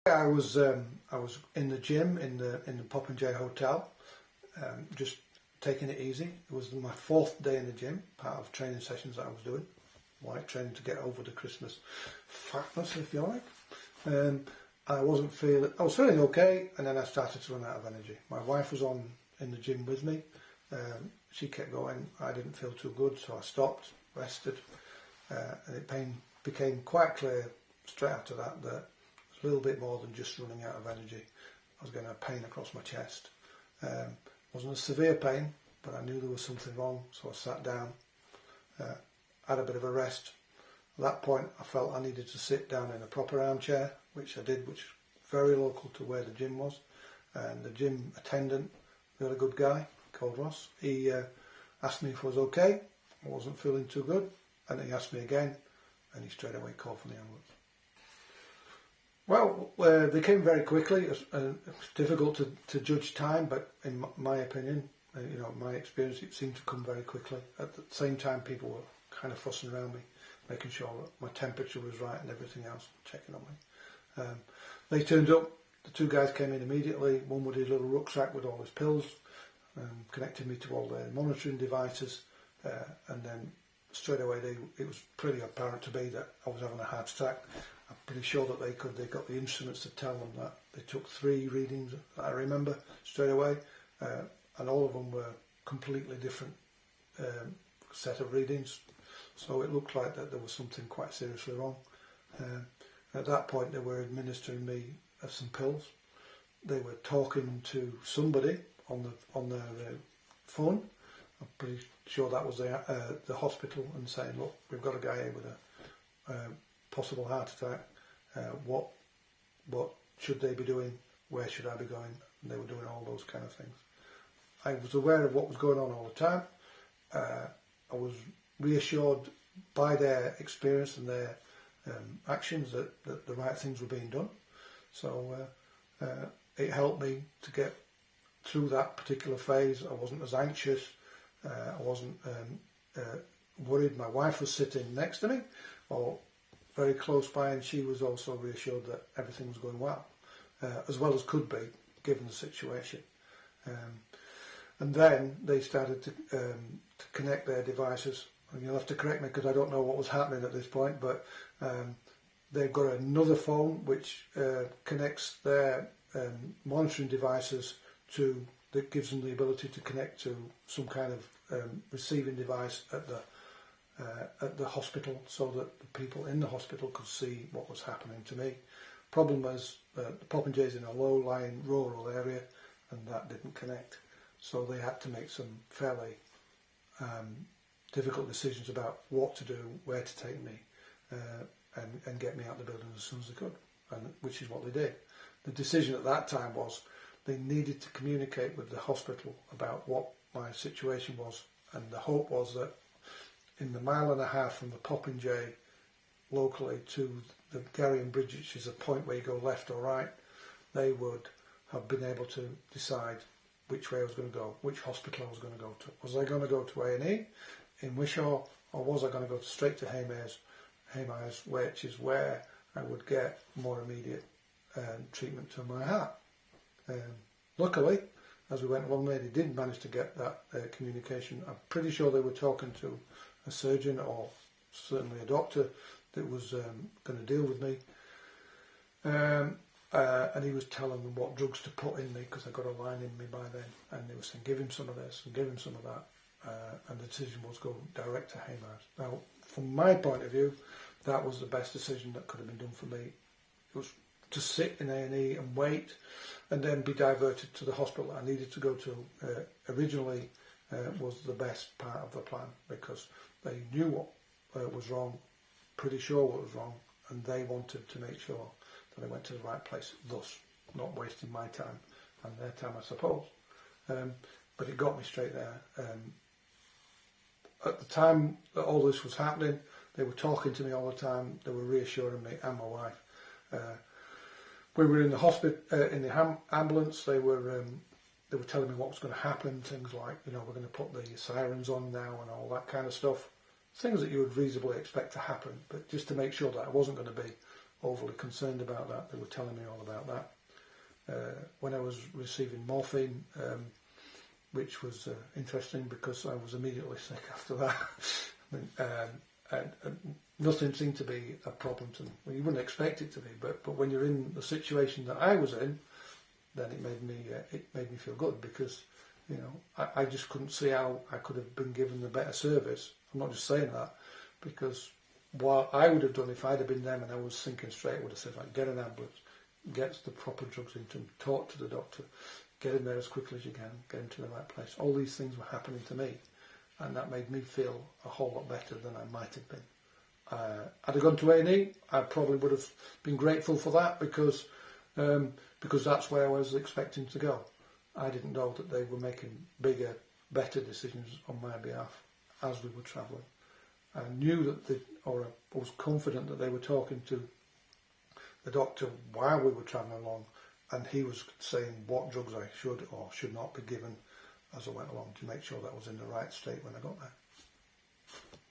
I was in the gym in the Popinjay Hotel, just taking it easy. It was my 4th day in the gym, part of training sessions that I was doing, like training to get over the Christmas fatness, if you like. I was feeling okay, and then I started to run out of energy. My wife was in the gym with me. She kept going. I didn't feel too good, so I stopped, rested, and it became quite clear straight after that it was a little bit more than just running out of energy. I was getting a pain across my chest. Wasn't a severe pain, but I knew there was something wrong, so I sat down, had a bit of a rest. At that point, I felt I needed to sit down in a proper armchair, which I did, which is very local to where the gym was. And the gym attendant, really good guy called Ross, he asked me if I was okay. I wasn't feeling too good, and he asked me again, and he straight away called for the ambulance. Well, they came very quickly. It was difficult to judge time, but in my opinion, my experience, it seemed to come very quickly. At the same time, people were kind of fussing around me, making sure that my temperature was right and everything else, checking on me. They turned up. The 2 guys came in immediately. One with his little rucksack with all his pills, connected me to all their monitoring devices, and then straight away it was pretty apparent to me that I was having a heart attack. I'm pretty sure that they got the instruments to tell them that. They took 3 readings that I remember straight away, and all of them were completely different set of readings. So it looked like that there was something quite seriously wrong. At that point, they were administering me some pills. They were talking to somebody on their phone. I'm pretty sure that was the hospital, and saying, "Look, we've got a guy here with a possible heart attack. What should they be doing? Where should I be going?" And they were doing all those kind of things. I was aware of what was going on all the time. I was reassured by their experience and their actions that the right things were being done. So it helped me to get through that particular phase. I wasn't as anxious. I wasn't worried. My wife was sitting next to me, or very close by, and she was also reassured that everything was going well as could be, given the situation. And then they started to connect their devices. And you'll have to correct me because I don't know what was happening at this point, but they've got another phone which connects their monitoring devices that gives them the ability to connect to some kind of receiving device at the hospital, so that the people in the hospital could see what was happening to me. Problem was, the Popinjay's in a low-lying rural area, and that didn't connect. So they had to make some fairly difficult decisions about what to do, where to take me, and get me out of the building as soon as they could, and which is what they did. The decision at that time was they needed to communicate with the hospital about what my situation was, and the hope was that in the 1.5 miles from the Popinjay locally to the Garrion Bridge, which is a point where you go left or right, they would have been able to decide which way I was going to go, which hospital I was going to go to. Was I going to go to A&E in Wishaw, or was I going to go straight to Haymires, which is where I would get more immediate treatment to my heart. Luckily, as we went along there, they did manage to get that communication. I'm pretty sure they were talking to a surgeon, or certainly a doctor, that was going to deal with me. And he was telling them what drugs to put in me, because I got a line in me by then, and they were saying, give him some of this and give him some of that. And the decision was go direct to Haymires. Now, from my point of view, that was the best decision that could have been done for me. It was to sit in A&E and wait, and then be diverted to the hospital I needed to go to. Originally was the best part of the plan, because they knew what was wrong, pretty sure what was wrong, and they wanted to make sure that I went to the right place, thus not wasting my time and their time, I suppose. But it got me straight there. At the time that all this was happening, they were talking to me all the time. They were reassuring me and my wife. We were in the hospital, in the ambulance. They were telling me what was going to happen. Things like, we're going to put the sirens on now and all that kind of stuff. Things that you would reasonably expect to happen, but just to make sure that I wasn't going to be overly concerned about that. They were telling me all about that. When I was receiving morphine, which was interesting because I was immediately sick after that. and nothing seemed to be a problem to them. Well, you wouldn't expect it to be, but when you're in the situation that I was in, then it made me feel good, because I just couldn't see how I could have been given the better service. I'm not just saying that, because what I would have done if I'd have been them and I was thinking straight, I would have said, like, get an ambulance, get the proper drugs into them, talk to the doctor, get him there as quickly as you can, get him to the right place. All these things were happening to me, and that made me feel a whole lot better than I might have been. Had I gone to A&E, I probably would have been grateful for that, because that's where I was expecting to go. I didn't know that they were making bigger, better decisions on my behalf as we were travelling. I knew that I was confident that they were talking to the doctor while we were travelling along, and he was saying what drugs I should or should not be given as I went along, to make sure that I was in the right state when I got there.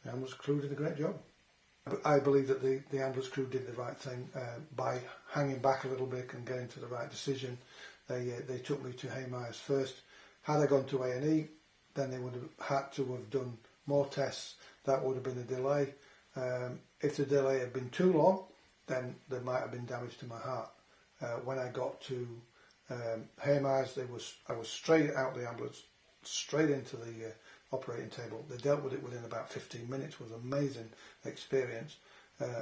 The ambulance crew did a great job. I believe that the ambulance crew did the right thing by hanging back a little bit and getting to the right decision. They took me to Haymyres first. Had I gone to A&E, then they would have had to have done more tests. That would have been a delay. If the delay had been too long, then there might have been damage to my heart. When I got to Haymyres, I was straight out the ambulance, straight into the operating table. They dealt with it within about 15 minutes. It was an amazing experience.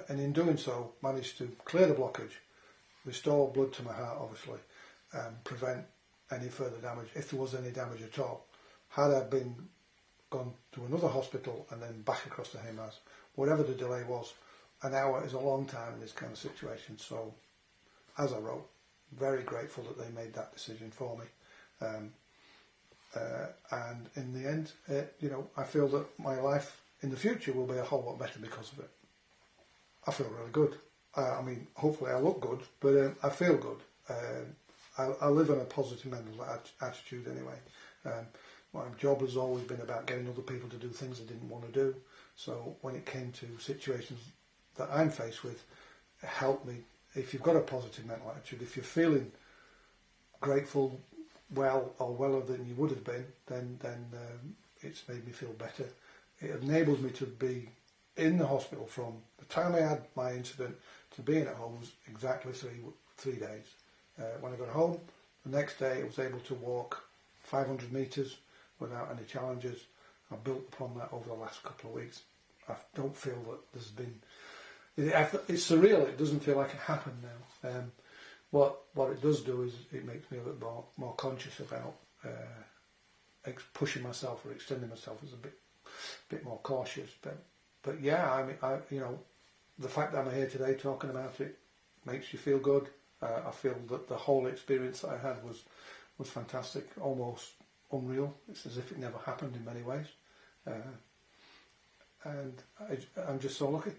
And in doing so, managed to clear the blockage, restore blood to my heart, obviously, and prevent any further damage, if there was any damage at all. Had I gone to another hospital and then back across to Haymyres, whatever the delay was, an hour is a long time in this kind of situation. So, as I wrote, very grateful that they made that decision for me. And in the end, I feel that my life in the future will be a whole lot better because of it. I feel really good. I mean, hopefully I look good, but I feel good. I live in a positive mental attitude anyway. My job has always been about getting other people to do things they didn't want to do. So when it came to situations that I'm faced with, it helped me. If you've got a positive mental attitude, if you're feeling grateful, weller than you would have been, then it's made me feel better. It enabled me to be in the hospital from the time I had my incident to being at home was exactly three days. When I got home, the next day I was able to walk 500 metres without any challenges. I built upon that over the last couple of weeks. I don't feel that there's been... It's surreal. It doesn't feel like it happened now. What it does do is it makes me a bit more conscious about pushing myself or extending myself as a bit more cautious. But yeah, I mean, the fact that I'm here today talking about it makes you feel good. I feel that the whole experience that I had was fantastic, almost unreal. It's as if it never happened in many ways, and I'm just so lucky.